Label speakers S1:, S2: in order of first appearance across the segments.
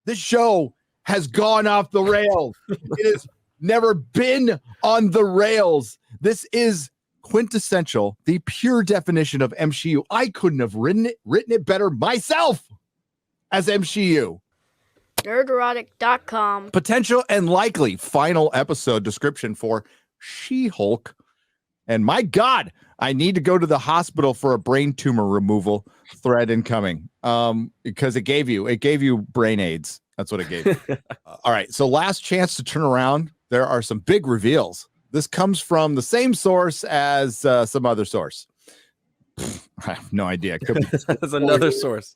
S1: This show has gone off the rails. It has never been on the rails. This is quintessential, the pure definition of MCU. I couldn't have written it better myself as MCU.
S2: Nerdrotic.com.
S1: Potential and likely final episode description for She-Hulk. And my God, I need to go to the hospital for a brain tumor removal. Thread incoming. Because it gave you brain AIDS. That's what it gave you. All right. So last chance to turn around. There are some big reveals. This comes from the same source as some other source. I have no idea. It could be
S3: That's another source.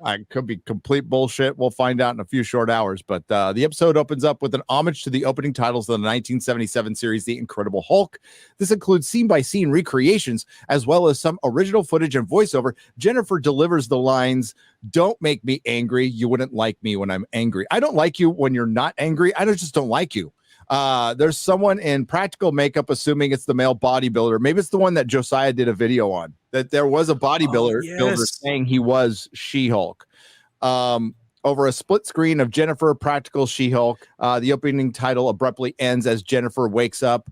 S1: It could be complete bullshit. We'll find out in a few short hours. But the episode opens up with an homage to the opening titles of the 1977 series, The Incredible Hulk. This includes scene-by-scene recreations, as well as some original footage and voiceover. Jennifer delivers the lines, "Don't make me angry. You wouldn't like me when I'm angry." I don't like you when you're not angry. I just don't like you. There's someone in practical makeup, assuming it's the male bodybuilder. Maybe it's the one that Josiah did a video on, that there was a bodybuilder builder saying he was She-Hulk. Over a split screen of Jennifer, practical She-Hulk. The opening title abruptly ends as Jennifer wakes up,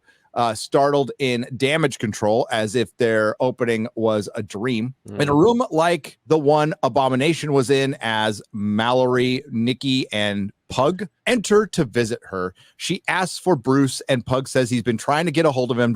S1: startled in damage control, as if their opening was a dream. In a room like the one Abomination was in, as Mallory, Nikki, and Pug enter to visit her. She asks for Bruce, and Pug says he's been trying to get a hold of him.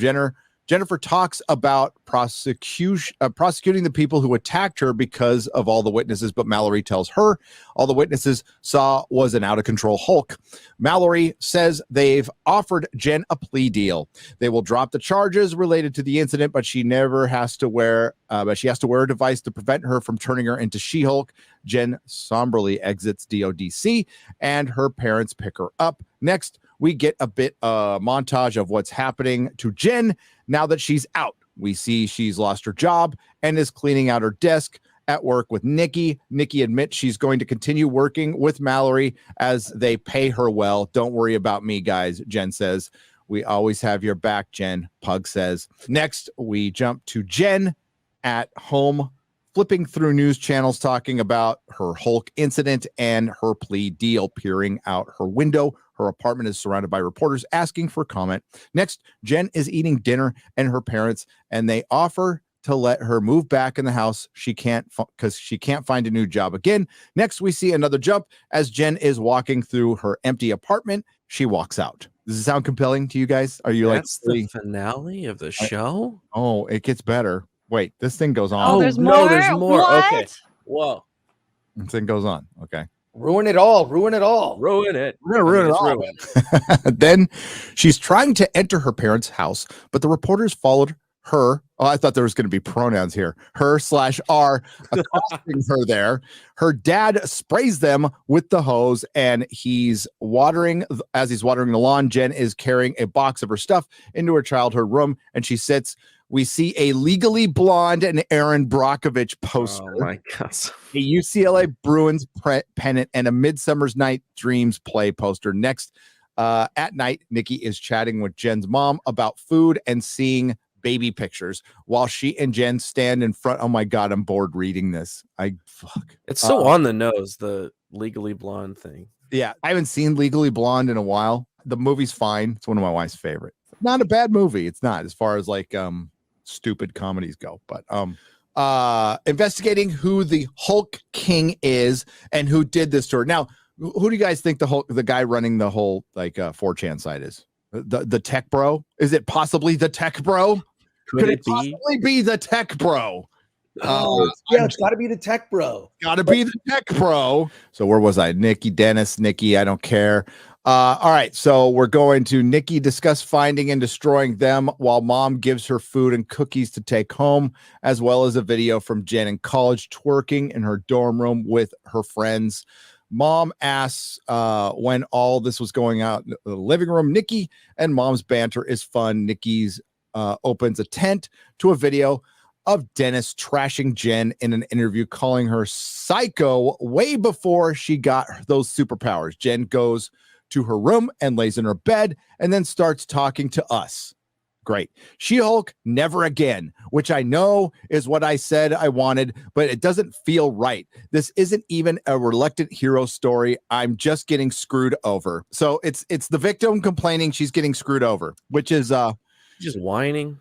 S1: Jennifer talks about prosecuting the people who attacked her because of all the witnesses, but Mallory tells her all the witnesses saw was an out-of-control Hulk. Mallory says they've offered Jen a plea deal. They will drop the charges related to the incident, but she has to wear a device to prevent her from turning her into She-Hulk. Jen somberly exits DODC, and her parents pick her up. Next, we get a bit montage of what's happening to Jen now that she's out. We see she's lost her job and is cleaning out her desk at work with Nikki. Nikki admits she's going to continue working with Mallory as they pay her well. "Don't worry about me, guys," Jen says. "We always have your back, Jen," Pug says. Next, we jump to Jen at home, flipping through news channels, talking about her Hulk incident and her plea deal. Peering out her window, her apartment is surrounded by reporters asking for comment. Next, Jen is eating dinner and her parents, and they offer to let her move back in the house. She can't because she can't find a new job again. Next, we see another jump as Jen is walking through her empty apartment. She walks out. Does it sound compelling to you guys? Are you
S3: That's the finale of the show?
S1: Oh, it gets better. Wait, this thing goes on.
S2: Oh, there's
S3: no,
S2: more?
S3: there's more.
S2: What?
S3: Okay. Whoa.
S1: This thing goes on. Okay.
S4: Ruin it all. Ruin it all.
S3: Ruin it.
S1: We're gonna ruin it all.
S3: Ruined.
S1: Then she's trying to enter her parents' house, but the reporters followed her. Oh, I thought there was going to be pronouns here. Her/R accosting her there. Her dad sprays them with the hose, and as he's watering the lawn, Jen is carrying a box of her stuff into her childhood room, and she sits. We see a Legally Blonde and Aaron Brockovich poster.
S3: Oh my God.
S1: A UCLA Bruins pennant, and a Midsummer's Night Dreams play poster. Next, at night, Nikki is chatting with Jen's mom about food and seeing baby pictures while she and Jen stand in front. Oh my God, I'm bored reading this.
S3: It's so on the nose, the Legally Blonde thing.
S1: Yeah, I haven't seen Legally Blonde in a while. The movie's fine. It's one of my wife's favorite. Not a bad movie. It's not, as far as like stupid comedies go, but investigating who the Hulk King is and who did this to her. Now, who do you guys think the guy running the whole 4chan site is? The tech bro? Is it possibly the tech bro? Could it possibly be the tech bro?
S4: It's got to be the tech bro.
S1: Got to be the tech bro. So where was I? Nikki, Dennis, Nikki, I don't care. All right, so we're going to Nikki discuss finding and destroying them while mom gives her food and cookies to take home, as well as a video from Jen in college twerking in her dorm room with her friends. Mom asks when all this was going out in the living room. Nikki and mom's banter is fun. Nikki's opens a tent to a video of Dennis trashing Jen in an interview, calling her psycho way before she got those superpowers. Jen goes to her room and lays in her bed and then starts talking to us. Great. She-Hulk, never again, which I know is what I said I wanted, but it doesn't feel right. This isn't even a reluctant hero story. I'm just getting screwed over. So it's the victim complaining she's getting screwed over, which is
S3: just whining.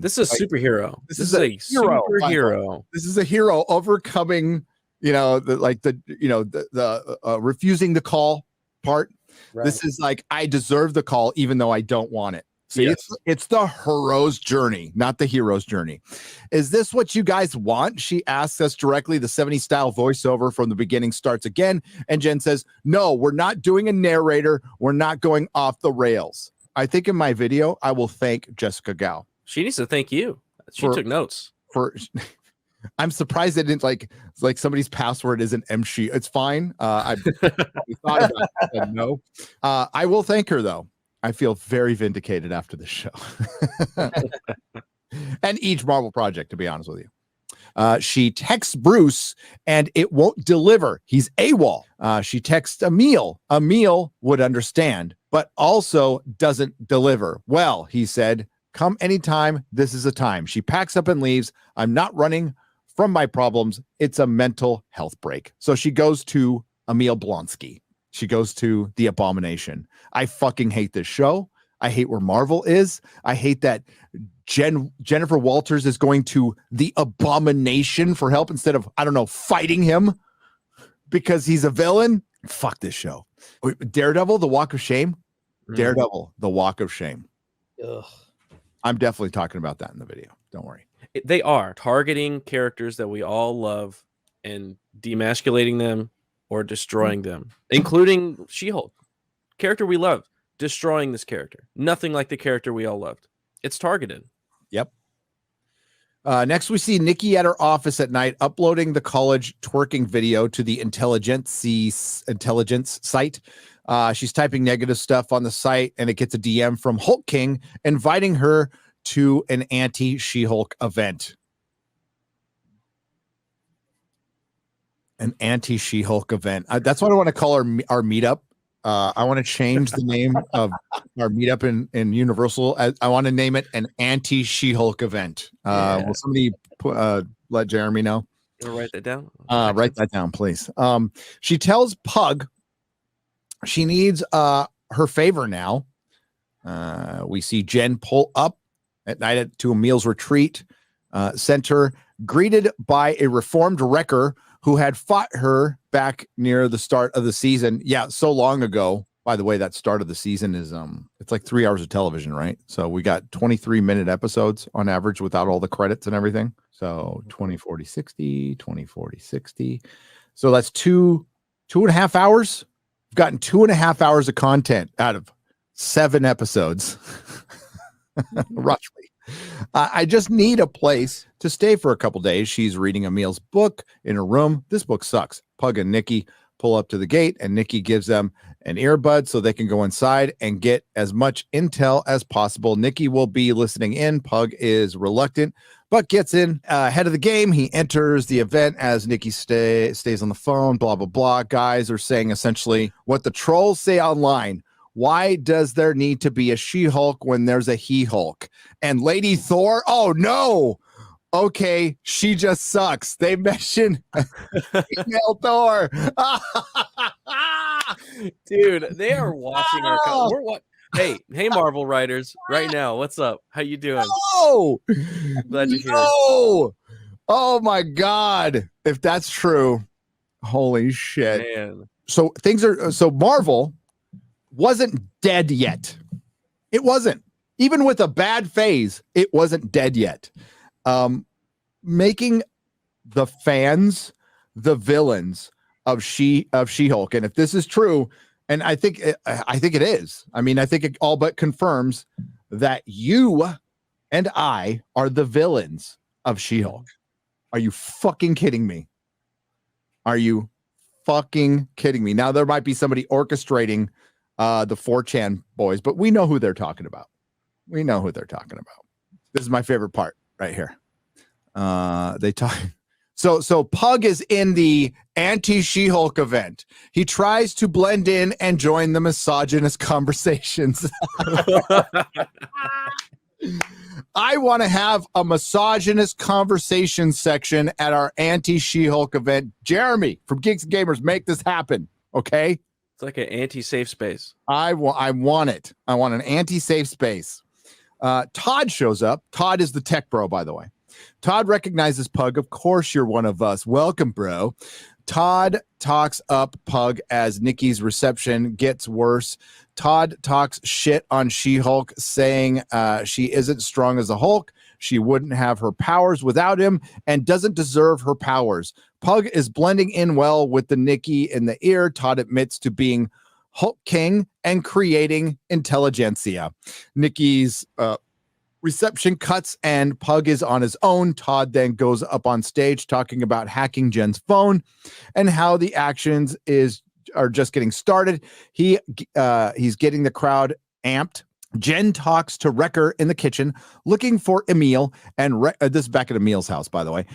S1: This
S3: is a superhero.
S1: This is a hero.
S3: Superhero.
S1: This is a hero overcoming, refusing the call part. Right. This is like, I deserve the call even though I don't want it. See, it's the hero's journey, not the hero's journey. Is this what you guys want? She asks us directly. The 70s style voiceover from the beginning starts again. And Jen says, no, we're not doing a narrator. We're not going off the rails. I think in my video, I will thank Jessica Gao.
S3: She needs to thank you. She took notes.
S1: I'm surprised it didn't like somebody's password isn't MC. It's fine. I thought about it. No. I will thank her though. I feel very vindicated after this show. And each Marvel project, to be honest with you. She texts Bruce and it won't deliver. He's AWOL. She texts Emil. Emil would understand, but also doesn't deliver. Well, he said, come anytime. This is a time. She packs up and leaves. I'm not running from my problems. It's a mental health break. So she goes to Emil Blonsky. She goes to the Abomination. I fucking hate this show. I hate where Marvel is. I hate that Jennifer Walters is going to the Abomination for help instead of, I don't know, fighting him because he's a villain. Fuck this show. Daredevil, the Walk of Shame. Daredevil, the Walk of Shame.
S4: Ugh.
S1: I'm definitely talking about that in the video. Don't worry.
S3: They are targeting characters that we all love and demasculating them or destroying them, including She-Hulk. Character we love, destroying this character. Nothing like the character we all loved. It's targeted.
S1: Yep. Next, we see Nikki at her office at night uploading the college twerking video to the Intelligence site. She's typing negative stuff on the site, and it gets a DM from Hulk King inviting her to an anti-She-Hulk event. An anti-She-Hulk event. That's what I want to call our meetup. I want to change the name of our meetup in Universal. I want to name it an anti-She-Hulk event. Will somebody let Jeremy know?
S3: You write that down?
S1: Write that down, please. She tells Pug she needs her favor now. We see Jen pull up at night to Emil's retreat center, greeted by a reformed wrecker who had fought her back near the start of the season. Yeah, so long ago. By the way, that start of the season is it's like 3 hours of television, right? So we got 23-minute episodes on average without all the credits and everything. So 20, 40, 60, 20, 40, 60. So that's two and a half hours. We've gotten 2.5 hours of content out of 7 episodes. Roughly. I just need a place to stay for a couple days. She's reading Emil's book in her room. This book sucks. Pug and Nikki pull up to the gate, and Nikki gives them an earbud so they can go inside and get as much intel as possible. Nikki will be listening in. Pug is reluctant, but gets in ahead of the game. He enters the event as Nikki stays on the phone, blah, blah, blah. Guys are saying essentially what the trolls say online. Why does there need to be a She-Hulk when there's a He-Hulk? And Lady Thor? Oh, no. Okay, she just sucks. They mentioned female Thor.
S3: Dude, they are watching our... Hey, Marvel writers, right now. What's up? How you doing?
S1: Oh,
S3: glad you're here.
S1: Oh, my God. If that's true, holy shit.
S3: Man.
S1: So Marvel wasn't dead yet. It wasn't. Even with a bad phase, it wasn't dead yet. Making the fans the villains of She-Hulk. And if this is true, and I think it is. I mean, I think it all but confirms that you and I are the villains of She-Hulk. Are you fucking kidding me? Are you fucking kidding me? Now there might be somebody orchestrating the 4chan boys, but we know who they're talking about. We know who they're talking about. This is my favorite part right here. They talk. So Pug is in the anti-She-Hulk event. He tries to blend in and join the misogynist conversations. I want to have a misogynist conversation section at our anti-She-Hulk event. Jeremy from Geeks and Gamers, make this happen, okay?
S3: It's like an anti-safe space.
S1: I want it. I want an anti-safe space. Todd shows up. Todd is the tech bro, by the way. Todd recognizes Pug. Of course, you're one of us. Welcome, bro. Todd talks up Pug as Nikki's reception gets worse. Todd talks shit on She-Hulk, saying she isn't strong as a Hulk. She wouldn't have her powers without him and doesn't deserve her powers. Pug is blending in well with the Nikki in the ear. Todd admits to being Hulk King and creating Intelligentsia. Nikki's reception cuts and Pug is on his own. Todd then goes up on stage talking about hacking Jen's phone and how the actions are just getting started. He's getting the crowd amped. Jen talks to Wrecker in the kitchen looking for Emil, and this is back at Emil's house, by the way.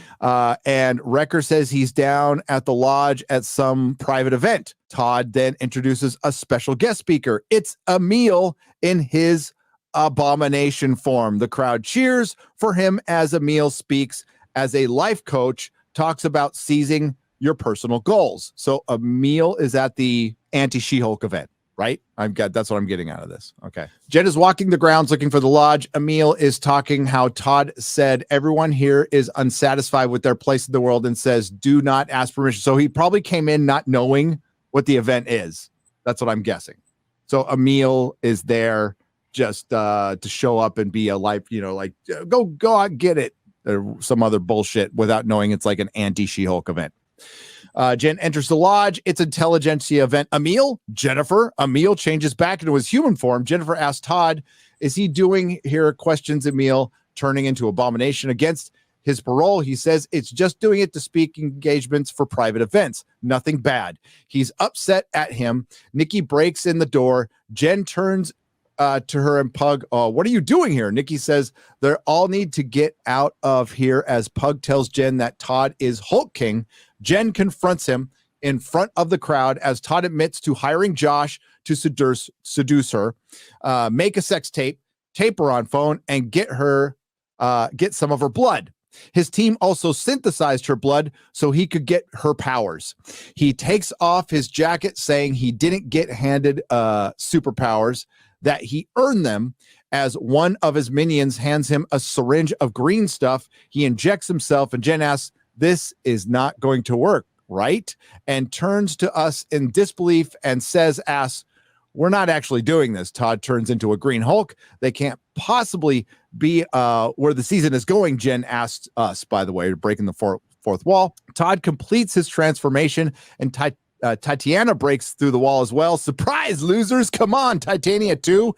S1: And Wrecker says he's down at the lodge at some private event. Todd then introduces a special guest speaker. It's Emil in his abomination form. The crowd cheers for him as Emil speaks as a life coach, talks about seizing your personal goals. So Emil is at the anti-She-Hulk event, right? That's what I'm getting out of this. Okay. Jen is walking the grounds looking for the lodge. Emil is talking how Todd said everyone here is unsatisfied with their place in the world and says, do not ask permission. So he probably came in not knowing what the event is. That's what I'm guessing. So Emil is there just to show up and be a life, like go out, get it, or some other bullshit without knowing it's like an anti-She-Hulk event. Jen enters the lodge. It's Intelligentsia event. Jennifer. Emil changes back into his human form. Jennifer asks Todd, is he doing here? Questions Emil, turning into abomination against his parole. He says it's just doing it to speak engagements for private events. Nothing bad. He's upset at him. Nikki breaks in the door. Jen turns to her and Pug, what are you doing here? Nikki says they all need to get out of here as Pug tells Jen that Todd is Hulk King. Jen confronts him in front of the crowd as Todd admits to hiring Josh to seduce her, make a sex tape her on phone, and get some of her blood. His team also synthesized her blood so he could get her powers. He takes off his jacket saying he didn't get handed superpowers, that he earned them, as one of his minions hands him a syringe of green stuff. He injects himself, and Jen asks, this is not going to work, right? And turns to us in disbelief and asks, we're not actually doing this. Todd turns into a green Hulk. They can't possibly be where the season is going, Jen asked us, by the way, breaking the fourth wall. Todd completes his transformation, and Tatiana breaks through the wall as well. Surprise, losers. Come on, Titania too.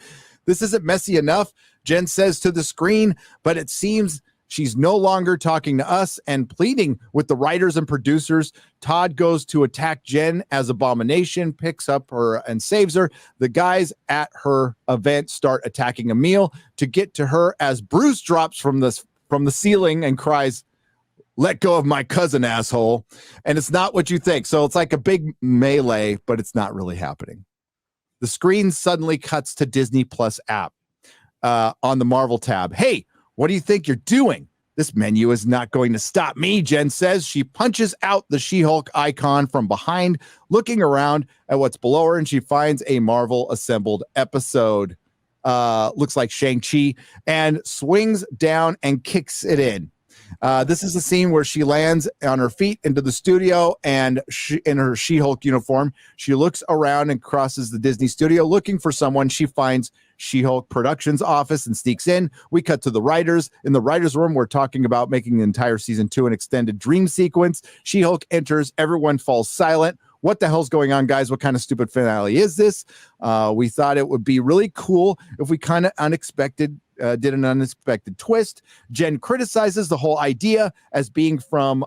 S1: This isn't messy enough, Jen says to the screen, but it seems she's no longer talking to us and pleading with the writers and producers. Todd goes to attack Jen as Abomination, picks up her and saves her. The guys at her event start attacking Emil to get to her as Bruce drops from the ceiling and cries, let go of my cousin, asshole. And it's not what you think. So it's like a big melee, but it's not really happening. The screen suddenly cuts to Disney Plus app on the Marvel tab. Hey, what do you think you're doing? This menu is not going to stop me, Jen says. She punches out the She-Hulk icon from behind, looking around at what's below her, and she finds a Marvel assembled episode. Looks like Shang-Chi, and swings down and kicks it in. This is the scene where she lands on her feet into the studio, and in her She-Hulk uniform, she looks around and crosses the Disney studio looking for someone. She finds She-Hulk Productions office and sneaks in. We cut to the writers. In the writers' room, we're talking about making the entire season 2 an extended dream sequence. She-Hulk enters. Everyone falls silent. What the hell's going on, guys? What kind of stupid finale is this? We thought it would be really cool if we kind of did an unexpected twist. Jen criticizes the whole idea as being from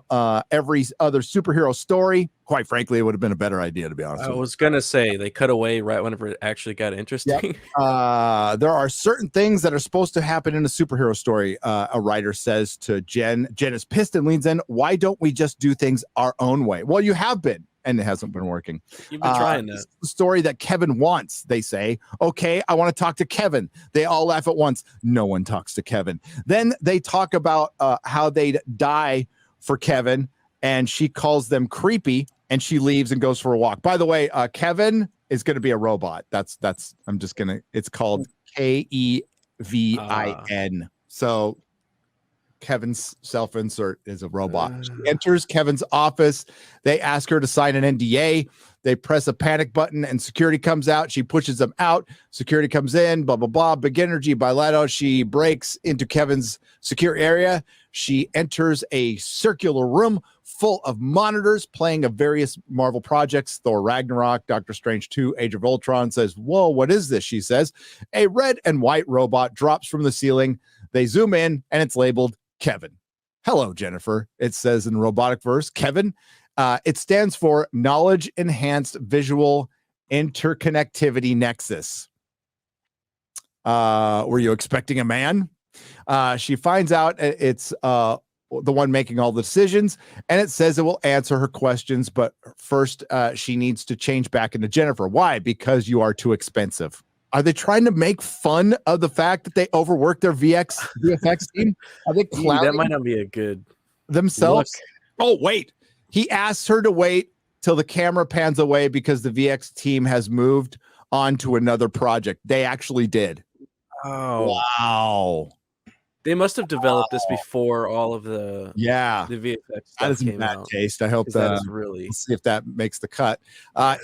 S1: every other superhero story. Quite frankly, it would have been a better idea, to be honest.
S3: I was going to say, they cut away right whenever it actually got interesting.
S1: Yep. There are certain things that are supposed to happen in a superhero story, a writer says to Jen. Jen is pissed and leans in. Why don't we just do things our own way? Well, you have been. and it hasn't been working.
S3: You've been trying that.
S1: It's the story that Kevin wants, they say. Okay, I want to talk to Kevin. They all laugh at once. No one talks to Kevin. Then they talk about how they'd die for Kevin, and she calls them creepy, and she leaves and goes for a walk. By the way, Kevin is going to be a robot. It's called K.E.V.I.N. So Kevin's self-insert is a robot. She enters Kevin's office. They ask her to sign an NDA. They press a panic button and security comes out. She pushes them out. Security comes in, blah, blah, blah. Big energy by Leto. She breaks into Kevin's secure area. She enters a circular room full of monitors playing of various Marvel projects. Thor Ragnarok, Doctor Strange 2, Age of Ultron. Says, whoa, what is this? She says. A red and white robot drops from the ceiling. They zoom in and it's labeled Kevin. Hello, Jennifer. It says in robotic verse, Kevin. It stands for Knowledge Enhanced Visual Interconnectivity Nexus. Were you expecting a man? She finds out it's the one making all the decisions, and it says it will answer her questions, but first she needs to change back into Jennifer. Why? Because you are too expensive. Are they trying to make fun of the fact that they overworked their VFX team? Are they clowning
S3: that might not be a good
S1: themselves?
S3: look.
S1: Oh, wait. He asks her to wait till the camera pans away because the VX team has moved on to another project. They actually did.
S3: Oh,
S1: wow.
S3: They must have developed this before all of the VFX
S1: That
S3: stuff
S1: is in
S3: came
S1: bad
S3: out.
S1: taste. I hope
S3: That is really.
S1: Let's see if that makes the cut.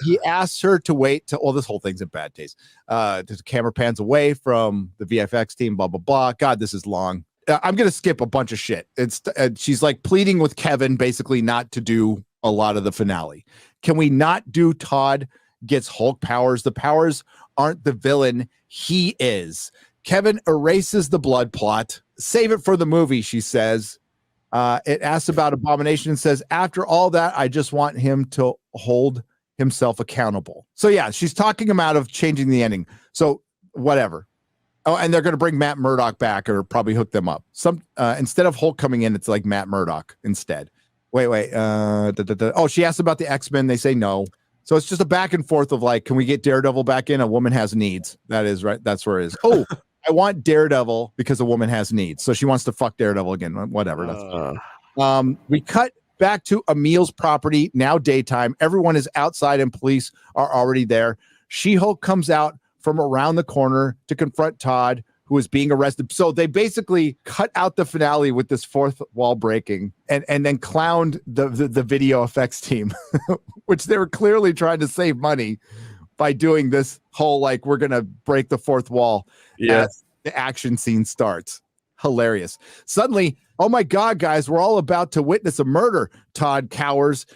S1: He asks her to wait till. Well, this whole thing's in bad taste. The camera pans away from the VFX team. Blah blah blah. God, this is long. I'm gonna skip a bunch of shit. It's she's like pleading with Kevin, basically not to do a lot of the finale. Can we not do Todd gets Hulk powers? The powers aren't the villain. He is. Kevin erases the blood plot. Save it for the movie, she says. It asks about Abomination and says, after all that, I just want him to hold himself accountable. So yeah, she's talking him out of changing the ending. So whatever. Oh, and they're going to bring Matt Murdock back or probably hook them up. Instead of Hulk coming in, it's like Matt Murdock instead. Wait. Oh, she asked about the X-Men. They say no. So it's just a back and forth of like, can we get Daredevil back in? A woman has needs. That is right. That's where it is. Oh, I want Daredevil because a woman has needs. So she wants to fuck Daredevil again. Whatever. That's we cut back to Emil's property. Now daytime. Everyone is outside and police are already there. She-Hulk comes out from around the corner to confront Todd, who is being arrested. So they basically cut out the finale with this fourth wall breaking and then clowned the video effects team, which they were clearly trying to save money by doing this whole, like, we're going to break the fourth wall as the action scene starts. Hilarious. Suddenly, oh my God, guys, we're all about to witness a murder. Todd cowers,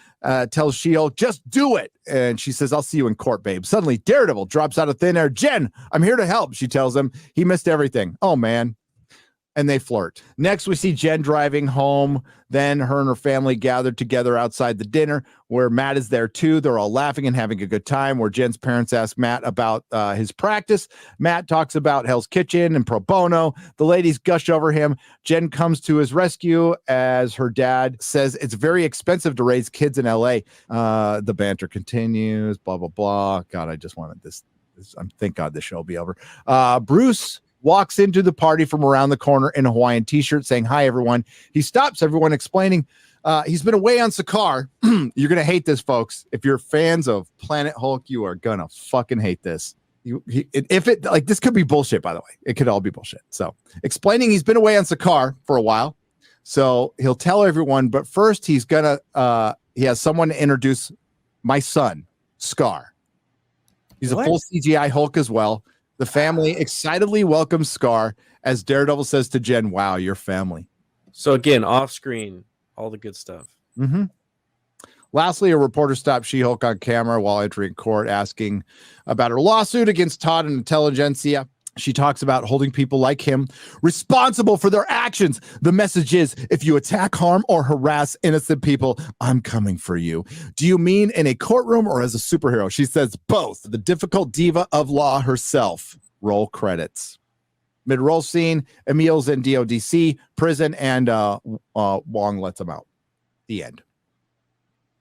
S1: tells She-Hulk, just do it. And she says, I'll see you in court, babe. Suddenly, Daredevil drops out of thin air. Jen, I'm here to help, she tells him. He missed everything. Oh, man. And they flirt. Next, we see Jen driving home. Then her and her family gathered together outside the dinner where Matt is there too. They're all laughing and having a good time, where Jen's parents ask Matt about his practice. Matt talks about Hell's Kitchen and pro bono. The ladies gush over him. Jen comes to his rescue as her dad says it's very expensive to raise kids in LA. The banter continues, blah, blah, blah. God, I just wanted this. Thank God this show will be over. Bruce walks into the party from around the corner in a Hawaiian t-shirt saying, hi, everyone. He stops everyone explaining he's been away on Sakaar. You're going to hate this, folks. If you're fans of Planet Hulk, you are going to fucking hate this. This could be bullshit, by the way. It could all be bullshit. So explaining he's been away on Sakaar for a while. So he'll tell everyone, but first he's going to, he has someone to introduce my son, Scar. He's a full CGI Hulk as well. The family excitedly welcomes Scar as Daredevil says to Jen, wow, your family.
S3: So again, off screen, all the good stuff.
S1: Mm-hmm. Lastly, a reporter stopped She-Hulk on camera while entering court asking about her lawsuit against Todd and Intelligentsia. She talks about holding people like him responsible for their actions. The message is, if you attack, harm, or harass innocent people, I'm coming for you. Do you mean in a courtroom or as a superhero? She says both. The difficult diva of law herself. Roll credits. Mid-roll scene, Emil's in DODC, prison, and Wong lets him out. The end.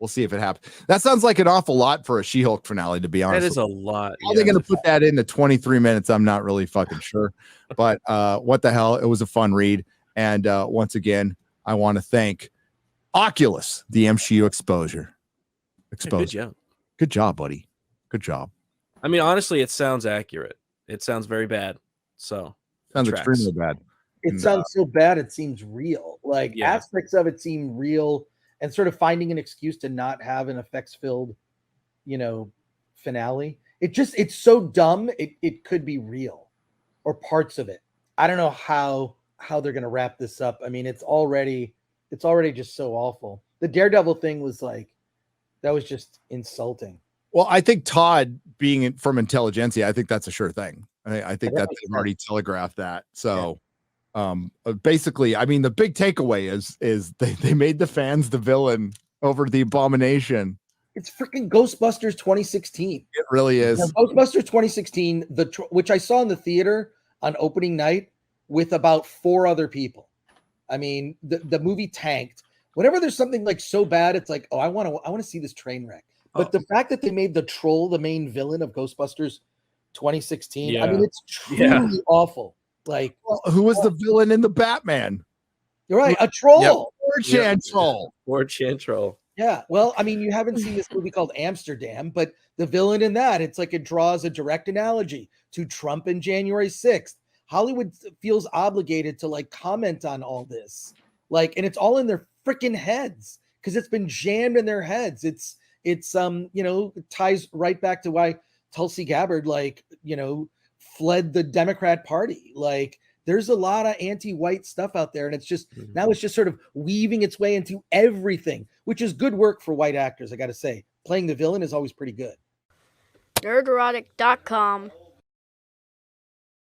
S1: We'll see if it happens. That sounds like an awful lot for a She-Hulk finale, to be honest.
S3: That is a lot.
S1: How are they going to put that into 23 minutes? I'm not really fucking sure. But what the hell? It was a fun read. And once again, I want to thank Oculus, the MCU exposure.
S3: Good job.
S1: Good job, buddy. Good job.
S3: I mean, honestly, it sounds accurate. It sounds very bad. So
S1: sounds extremely bad.
S4: It sounds so bad. It seems real. Like aspects of it seem real. And sort of finding an excuse to not have an effects-filled, finale. It's so dumb. It could be real, or parts of it. I don't know how they're gonna wrap this up. I mean, it's already just so awful. The Daredevil thing was like, that was just insulting.
S1: Well, I think Todd being from Intelligentsia, I think that's a sure thing. I think that they've already telegraphed that. So. Basically, I mean, the big takeaway is they made the fans the villain over the Abomination.
S4: It's freaking Ghostbusters 2016.
S1: It really is.
S4: Ghostbusters 2016, which I saw in the theater on opening night with about 4 other people. I mean, the movie tanked. Whenever there's something like so bad, it's like, oh, I want to see this train wreck. But the fact that they made the troll the main villain of Ghostbusters 2016, I mean, it's truly awful. Like,
S1: who was the villain in the Batman?
S4: You're right, a troll.
S1: Yep.
S3: 4chan troll.
S4: Yeah, well, I mean, you haven't seen this movie called Amsterdam, but the villain in that, it's like it draws a direct analogy to Trump and January 6th. Hollywood feels obligated to like comment on all this, like, and it's all in their freaking heads because it's been jammed in their heads. It's it ties right back to why Tulsi Gabbard, fled the Democrat Party. Like, there's a lot of anti-white stuff out there, and it's just now it's just sort of weaving its way into everything, which is good work for white actors. I got to say, playing the villain is always pretty good.
S2: Nerdrotic.com.